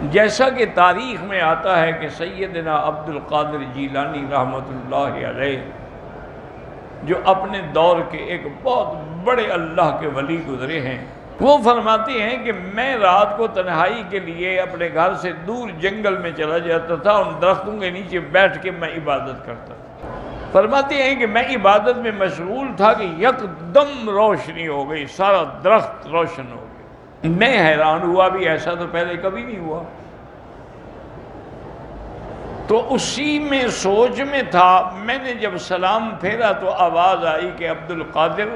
جیسا کہ تاریخ میں آتا ہے کہ سیدنا عبد القادر جیلانی رحمۃ اللہ علیہ جو اپنے دور کے ایک بہت بڑے اللہ کے ولی گزرے ہیں، وہ فرماتے ہیں کہ میں رات کو تنہائی کے لیے اپنے گھر سے دور جنگل میں چلا جاتا تھا، ان درختوں کے نیچے بیٹھ کے میں عبادت کرتا تھا۔ فرماتے ہیں کہ میں عبادت میں مشغول تھا کہ یکدم روشنی ہو گئی، سارا درخت روشن ہو گیا۔ میں حیران ہوا، بھی ایسا تو پہلے کبھی نہیں ہوا۔ تو اسی میں سوچ میں تھا، میں نے جب سلام پھیرا تو آواز آئی کہ عبد القادر،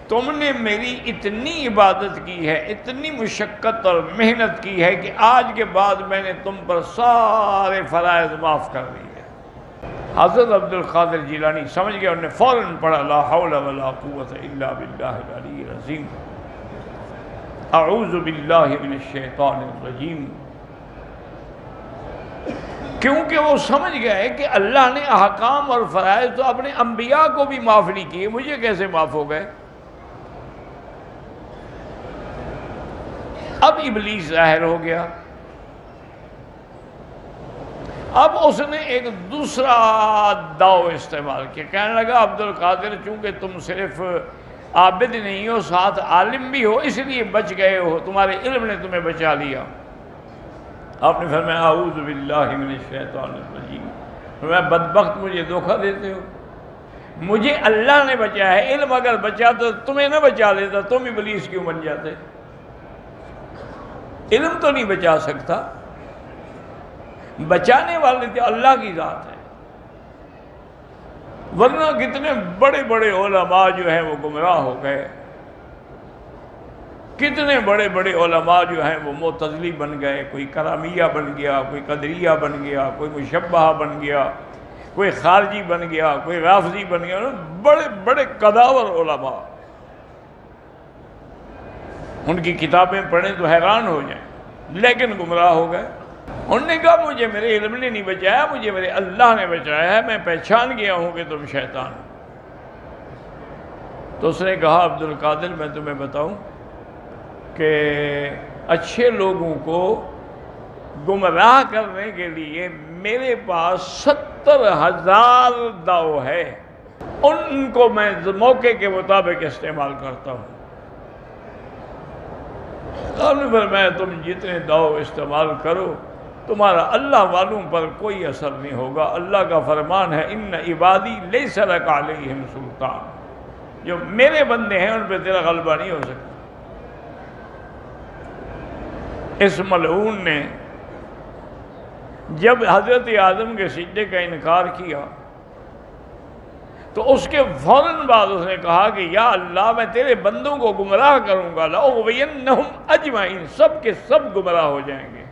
تم نے میری اتنی عبادت کی ہے، اتنی مشقت اور محنت کی ہے کہ آج کے بعد میں نے تم پر سارے فرائض معاف کر دیے۔ حضرت عبد القادر جیلانی سمجھ گیا، انہوں نے فوراً پڑھا لا حول ولا قوت الا باللہ العلی العظیم، اعوذ باللہ من الشیطان الرجیم، کیونکہ وہ سمجھ گئے کہ اللہ نے احکام اور فرائض تو اپنے انبیاء کو بھی معاف نہیں کیے، مجھے کیسے معاف ہو گئے۔ اب ابلیس ظاہر ہو گیا، اب اس نے ایک دوسرا داؤ استعمال کیا، کہنے لگا عبد القادر چونکہ تم صرف عابد نہیں ہو، ساتھ عالم بھی ہو، اس لیے بچ گئے ہو، تمہارے علم نے تمہیں بچا لیا۔ آپ نے فرمایا اعوذ باللہ من الشیطان الرجیم، فرمایا بدبخت مجھے دھوکہ دیتے ہو، مجھے اللہ نے بچایا ہے، علم اگر بچا تو تمہیں نہ بچا لیتا، تم ابلیس کیوں بن جاتے؟ علم تو نہیں بچا سکتا، بچانے والے تو اللہ کی ذات ہے، ورنہ کتنے بڑے بڑے علماء جو ہیں وہ گمراہ ہو گئے، کتنے بڑے بڑے علماء جو ہیں وہ معتزلی بن گئے، کوئی کرامیہ بن گیا، کوئی قدریہ بن گیا، کوئی مشبہہ بن گیا، کوئی خارجی بن گیا، کوئی رافضی بن گیا، بڑے بڑے قداور علماء، ان کی کتابیں پڑھیں تو حیران ہو جائیں، لیکن گمراہ ہو گئے۔ انہوں نے کہا مجھے میرے علم نے نہیں بچایا، مجھے میرے اللہ نے بچایا ہے، میں پہچان گیا ہوں کہ تم شیطان ہو۔ تو اس نے کہا عبد القادر میں تمہیں بتاؤں کہ اچھے لوگوں کو گمراہ کرنے کے لیے میرے پاس 70,000 داؤ ہے، ان کو میں موقع کے مطابق استعمال کرتا ہوں۔ آپ نے فرمایا تم جتنے داؤ استعمال کرو تمہارا اللہ والوں پر کوئی اثر نہیں ہوگا، اللہ کا فرمان ہے ان عبادی لیس لک علیہم سلطان، جو میرے بندے ہیں ان پہ تیرا غلبہ نہیں ہو سکتا۔ اس ملعون نے جب حضرت آدم کے سجدے کا انکار کیا تو اس کے فوراً بعد اس نے کہا کہ یا اللہ میں تیرے بندوں کو گمراہ کروں گا، لأغوینہم اجمعین، سب کے سب گمراہ ہو جائیں گے۔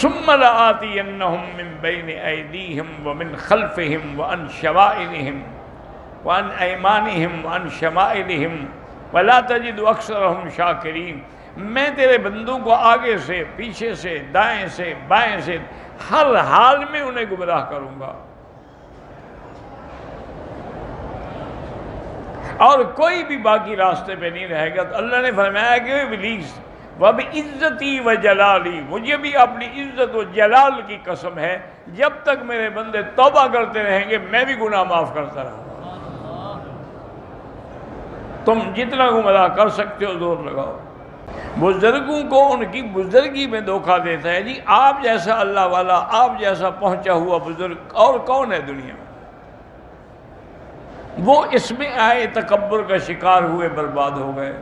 ثم لآتینہم من بین ایدیہم ومن خلفہم وعن شمائلہم وعن ایمانہم وعن شمائلہم ولا تجد اکثرہم شاکرین، میں تیرے بندوں کو آگے سے، پیچھے سے، دائیں سے، بائیں سے، ہر حال میں انہیں گمراہ کروں گا، اور کوئی بھی باقی راستے پہ نہیں رہے گا۔ تو اللہ نے فرمایا کہ ابلیس وَبِعِزَّتِي وَجَلَالِي، مجھے بھی اپنی عزت و جلال کی قسم ہے، جب تک میرے بندے توبہ کرتے رہیں گے میں بھی گناہ معاف کرتا رہوں گا۔ تم جتنا گمراہ کر سکتے ہو زور لگاؤ۔ بزرگوں کو ان کی بزرگی میں دھوکہ دیتا ہے، جی آپ جیسا اللہ والا، آپ جیسا پہنچا ہوا بزرگ اور کون ہے دنیا میں؟ وہ اس میں آئے تکبر کا شکار ہوئے برباد ہو گئے۔